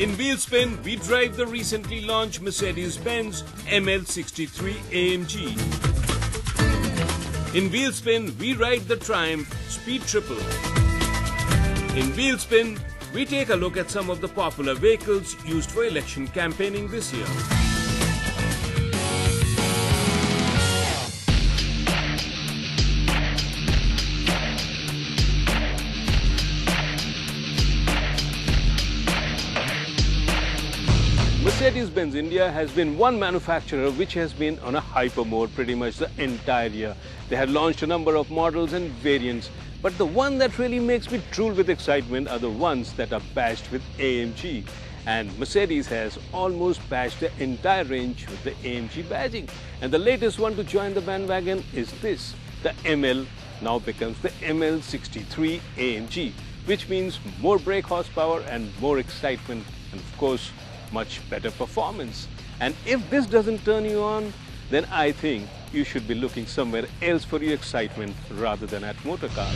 In Wheelspin, we drive the recently launched Mercedes-Benz ML63 AMG. In Wheelspin, we ride the Triumph Speed Triple. In Wheelspin, we take a look at some of the popular vehicles used for election campaigning this year. Mercedes-Benz India has been one manufacturer which has been on a hyper mode pretty much the entire year. They had launched a number of models and variants, but the one that really makes me drool with excitement are the ones that are badged with AMG. And Mercedes has almost badged the entire range with the AMG badging. And the latest one to join the bandwagon is this. The ML now becomes the ML63 AMG, which means more brake horsepower and more excitement, and of course, much better performance. And if this doesn't turn you on, then I think you should be looking somewhere else for your excitement rather than at motor cars.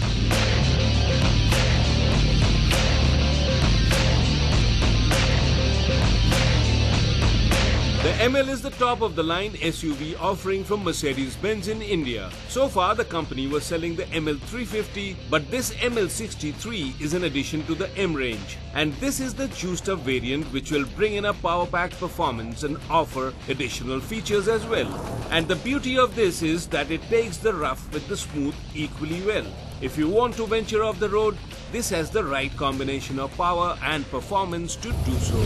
The ML is the top of the line SUV offering from Mercedes-Benz in India. So far, the company was selling the ML350, but this ML63 is an addition to the M range. And this is the juiced up variant which will bring in a power-packed performance and offer additional features as well. And the beauty of this is that it takes the rough with the smooth equally well. If you want to venture off the road, this has the right combination of power and performance to do so.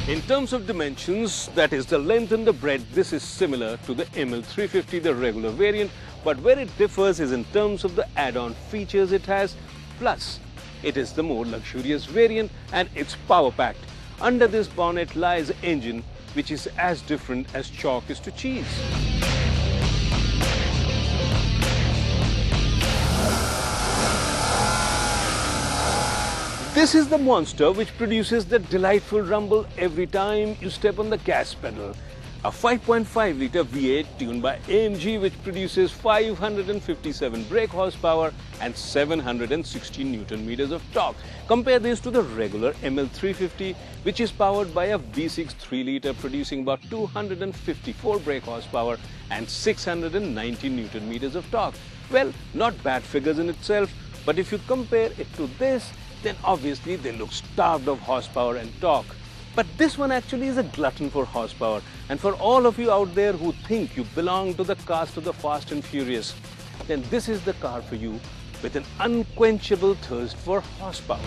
In terms of dimensions, that is the length and the breadth, this is similar to the ML350, the regular variant, but where it differs is in terms of the add-on features it has, plus it is the more luxurious variant and it's power-packed. Under this bonnet lies an engine which is as different as chalk is to cheese. This is the monster which produces the delightful rumble every time you step on the gas pedal. A 5.5-litre V8 tuned by AMG which produces 557 brake horsepower and 760 Nm of torque. Compare this to the regular ML350 which is powered by a V6 3-litre producing about 254 brake horsepower and 690 Nm of torque. Well, not bad figures in itself, but if you compare it to this, then obviously they look starved of horsepower and torque. But this one actually is a glutton for horsepower. And for all of you out there who think you belong to the cast of the Fast and Furious, then this is the car for you with an unquenchable thirst for horsepower.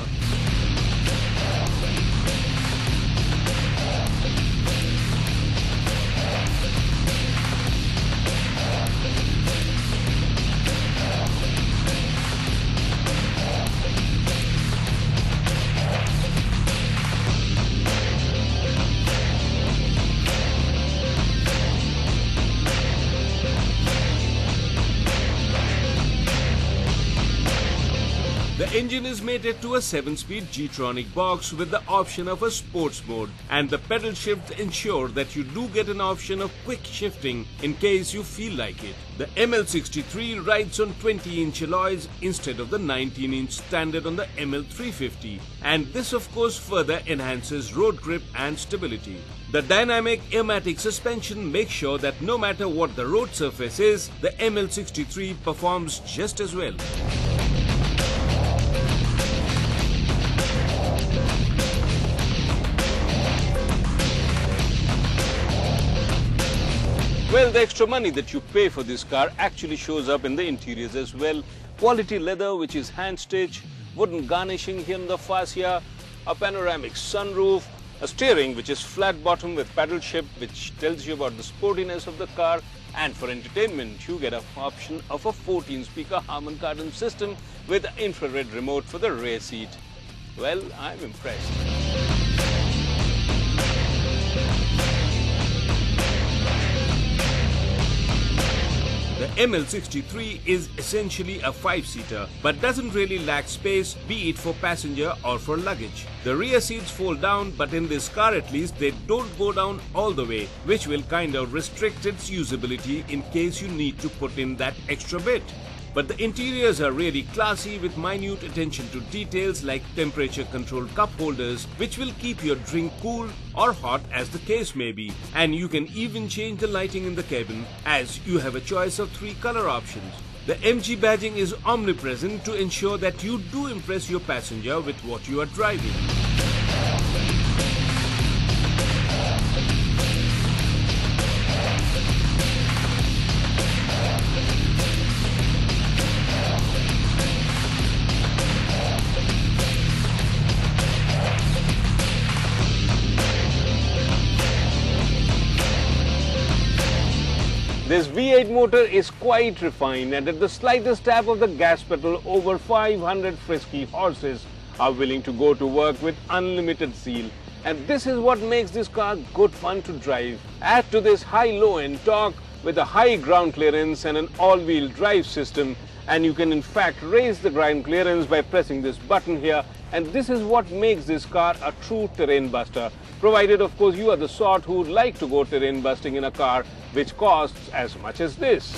The engine is mated to a 7-speed G-tronic box with the option of a sports mode, and the pedal shifts ensure that you do get an option of quick shifting in case you feel like it. The ML63 rides on 20-inch alloys instead of the 19-inch standard on the ML350, and this of course further enhances road grip and stability. The dynamic airmatic suspension makes sure that no matter what the road surface is, the ML63 performs just as well. Well, the extra money that you pay for this car actually shows up in the interiors as well. Quality leather which is hand-stitched, wooden garnishing here in the fascia, a panoramic sunroof, a steering which is flat bottom with paddle shift which tells you about the sportiness of the car, and for entertainment you get an option of a 14-speaker Harman Kardon system with an infrared remote for the rear seat. Well, I'm impressed. The ML63 is essentially a 5-seater but doesn't really lack space, be it for passenger or for luggage. The rear seats fold down, but in this car at least they don't go down all the way, which will kind of restrict its usability in case you need to put in that extra bit. But the interiors are really classy with minute attention to details like temperature controlled cup holders, which will keep your drink cool or hot as the case may be. And you can even change the lighting in the cabin as you have a choice of 3 color options. The MG badging is omnipresent to ensure that you do impress your passenger with what you are driving. This V8 motor is quite refined, and at the slightest tap of the gas pedal, over 500 frisky horses are willing to go to work with unlimited zeal. And this is what makes this car good fun to drive. Add to this high low-end torque with a high ground clearance and an all-wheel drive system, and you can in fact raise the ground clearance by pressing this button here, and this is what makes this car a true terrain buster, provided of course you are the sort who would like to go terrain busting in a car which costs as much as this.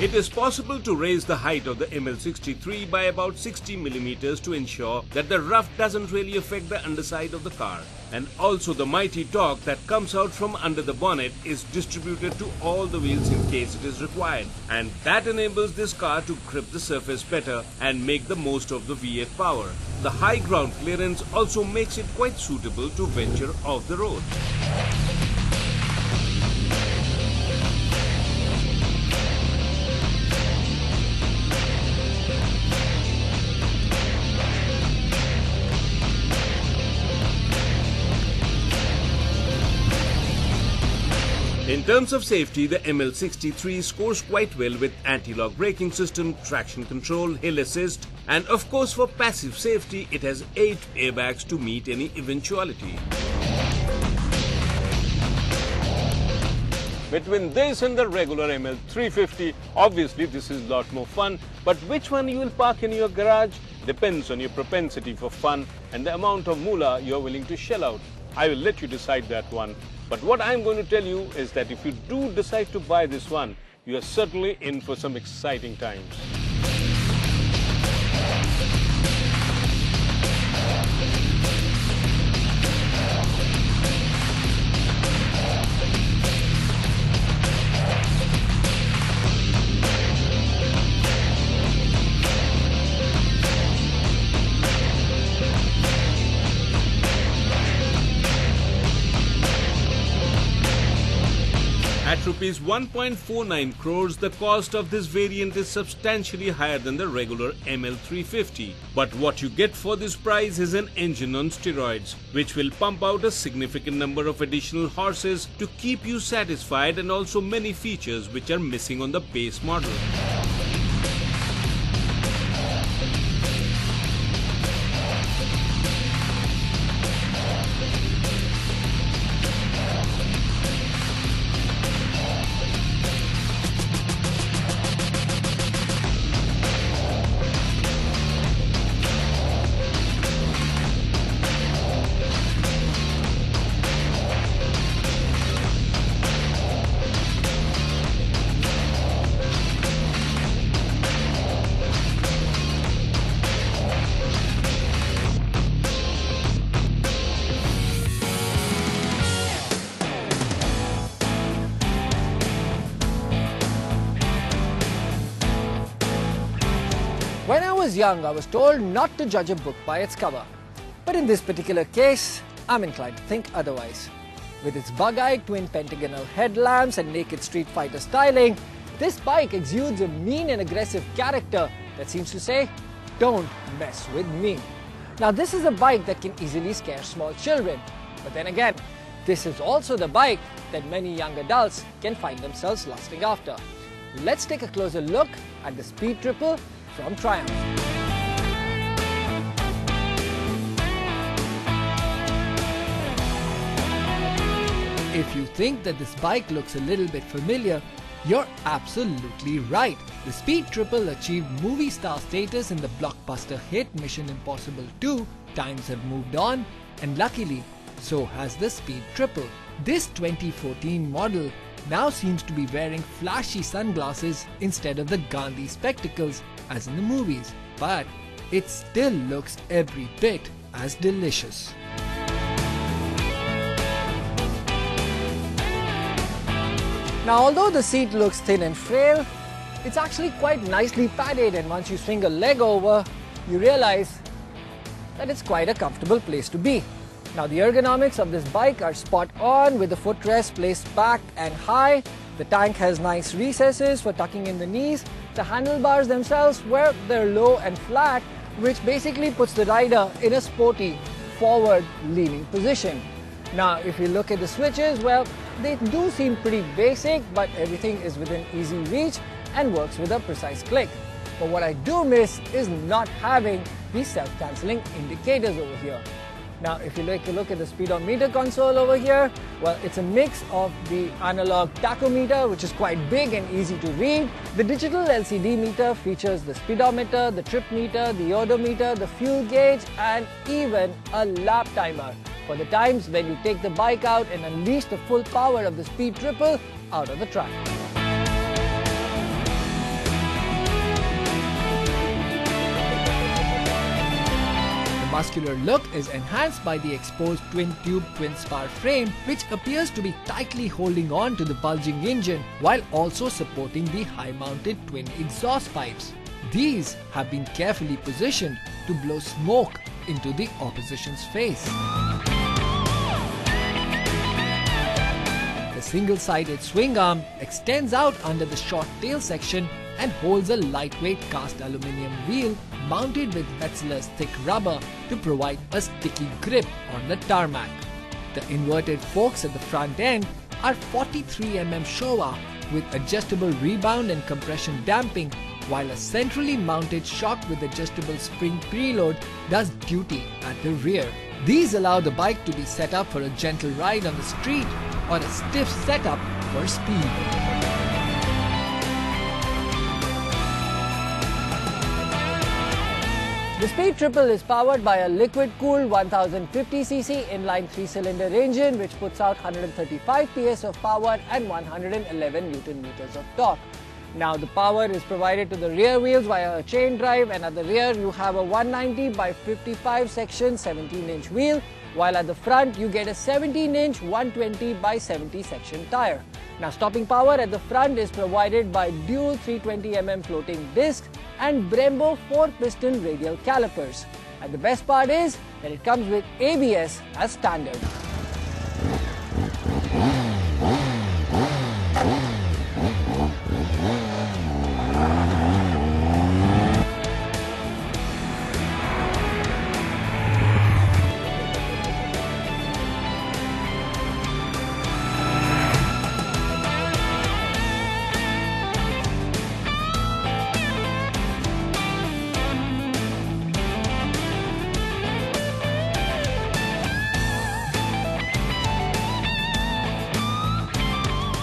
It is possible to raise the height of the ML63 by about 60 mm to ensure that the rough doesn't really affect the underside of the car. And also the mighty torque that comes out from under the bonnet is distributed to all the wheels in case it is required. And that enables this car to grip the surface better and make the most of the V8 power. The high ground clearance also makes it quite suitable to venture off the road. In terms of safety, the ML63 scores quite well with anti-lock braking system, traction control, hill assist, and of course for passive safety it has 8 airbags to meet any eventuality. Between this and the regular ML350, obviously this is a lot more fun, but which one you will park in your garage depends on your propensity for fun and the amount of moolah you are willing to shell out. I will let you decide that one. But what I'm going to tell you is that if you do decide to buy this one, you are certainly in for some exciting times. At Rs 1.49 crores, the cost of this variant is substantially higher than the regular ML350. But what you get for this price is an engine on steroids, which will pump out a significant number of additional horses to keep you satisfied, and also many features which are missing on the base model. When I was young, I was told not to judge a book by its cover. But in this particular case, I'm inclined to think otherwise. With its bug-eyed twin pentagonal headlamps and naked streetfighter styling, this bike exudes a mean and aggressive character that seems to say, "Don't mess with me." Now this is a bike that can easily scare small children. But then again, This is also the bike that many young adults can find themselves lusting after. Let's take a closer look at the Speed Triple from Triumph. If you think that this bike looks a little bit familiar, you're absolutely right. The Speed Triple achieved movie star status in the blockbuster hit Mission Impossible 2. Times have moved on, and luckily, so has the Speed Triple. This 2014 model now seems to be wearing flashy sunglasses instead of the Gandhi spectacles as in the movies, but it still looks every bit as delicious. Now, although the seat looks thin and frail, it's actually quite nicely padded, and once you swing a leg over, you realize that it's quite a comfortable place to be. Now, the ergonomics of this bike are spot on, with the footrest placed back and high. The tank has nice recesses for tucking in the knees. The handlebars themselves, well, they're low and flat, which basically puts the rider in a sporty, forward-leaning position. Now, if you look at the switches, well, they do seem pretty basic, but everything is within easy reach and works with a precise click. But what I do miss is not having these self-cancelling indicators over here. Now, if you take a look at the speedometer console over here, well, it's a mix of the analog tachometer, which is quite big and easy to read. The digital LCD meter features the speedometer, the trip meter, the odometer, the fuel gauge, and even a lap timer for the times when you take the bike out and unleash the full power of the Speed Triple out of the track. The muscular look is enhanced by the exposed twin-tube twin-spar frame, which appears to be tightly holding on to the bulging engine while also supporting the high-mounted twin exhaust pipes. These have been carefully positioned to blow smoke into the opposition's face. The single-sided swing arm extends out under the short tail section and holds a lightweight cast aluminium wheel mounted with Metzeler's thick rubber to provide a sticky grip on the tarmac. The inverted forks at the front end are 43 mm Showa with adjustable rebound and compression damping, while a centrally mounted shock with adjustable spring preload does duty at the rear. These allow the bike to be set up for a gentle ride on the street or a stiff setup for speed. The Speed Triple is powered by a liquid-cooled 1050cc inline 3-cylinder engine, which puts out 135 PS of power and 111 Nm of torque. Now, the power is provided to the rear wheels via a chain drive, and at the rear you have a 190 by 55 section 17-inch wheel, while at the front you get a 17-inch 120 by 70 section tire. Now, stopping power at the front is provided by dual 320mm floating discs and Brembo 4-piston radial calipers. And the best part is that it comes with ABS as standard.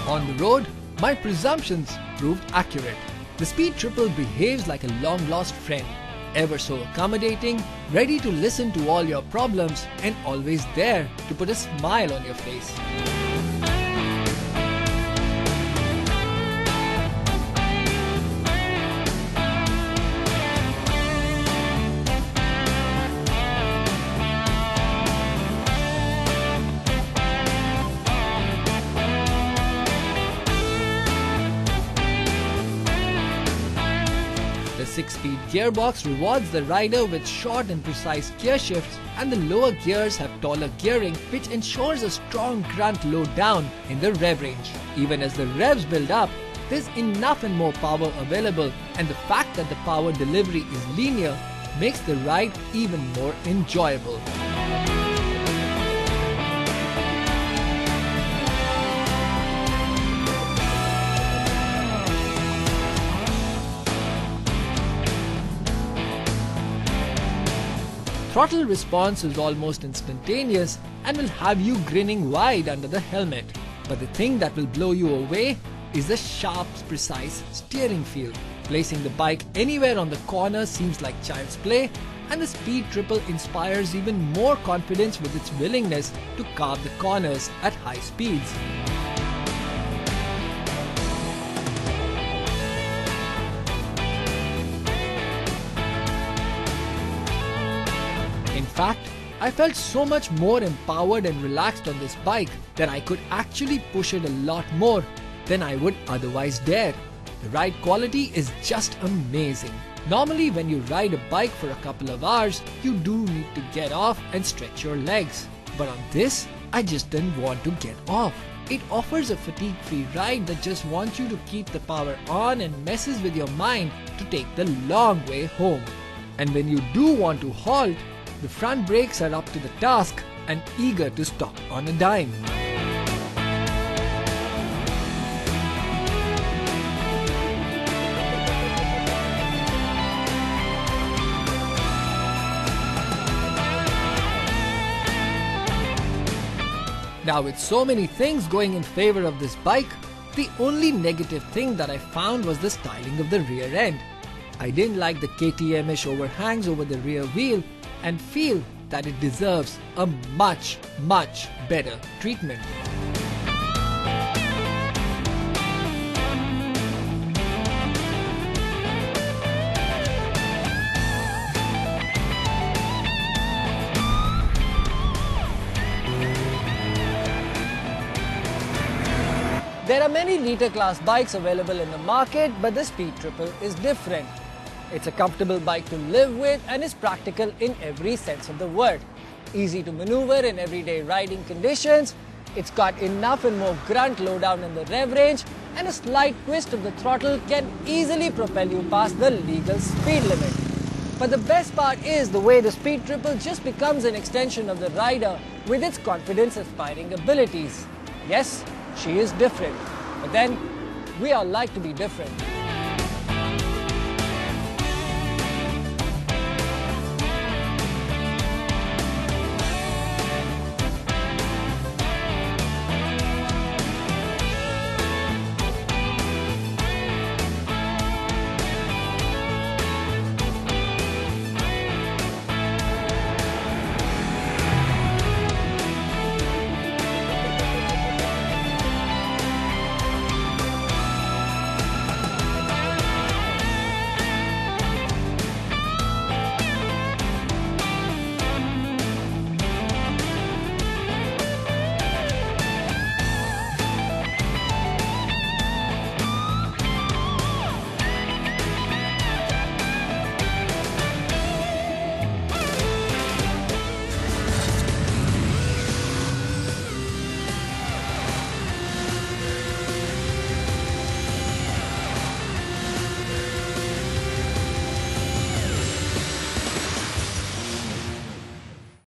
On the road, my presumptions proved accurate. The Speed Triple behaves like a long-lost friend, ever so accommodating, ready to listen to all your problems, and always there to put a smile on your face. The 6-speed gearbox rewards the rider with short and precise gear shifts, and the lower gears have taller gearing, which ensures a strong grunt low down in the rev range. Even as the revs build up, there's enough and more power available, and the fact that the power delivery is linear makes the ride even more enjoyable. throttle response is almost instantaneous and will have you grinning wide under the helmet. But the thing that will blow you away is the sharp, precise steering feel. Placing the bike anywhere on the corner seems like child's play, and the Speed Triple inspires even more confidence with its willingness to carve the corners at high speeds. In fact, I felt so much more empowered and relaxed on this bike that I could actually push it a lot more than I would otherwise dare. The ride quality is just amazing. Normally when you ride a bike for a couple of hours, you do need to get off and stretch your legs. But on this, I just didn't want to get off. It offers a fatigue-free ride that just wants you to keep the power on and messes with your mind to take the long way home. And when you do want to halt, the front brakes are up to the task and eager to stop on a dime. Now, with so many things going in favor of this bike, the only negative thing that I found was the styling of the rear end. I didn't like the KTM-ish overhangs over the rear wheel and feel that it deserves a much better treatment. There are many liter class bikes available in the market, but the Speed Triple is different. It's a comfortable bike to live with and is practical in every sense of the word. Easy to maneuver in everyday riding conditions, it's got enough and more grunt lowdown in the rev range, and a slight twist of the throttle can easily propel you past the legal speed limit. But the best part is the way the Speed Triple just becomes an extension of the rider with its confidence-inspiring abilities. Yes, she is different, but then we all like to be different.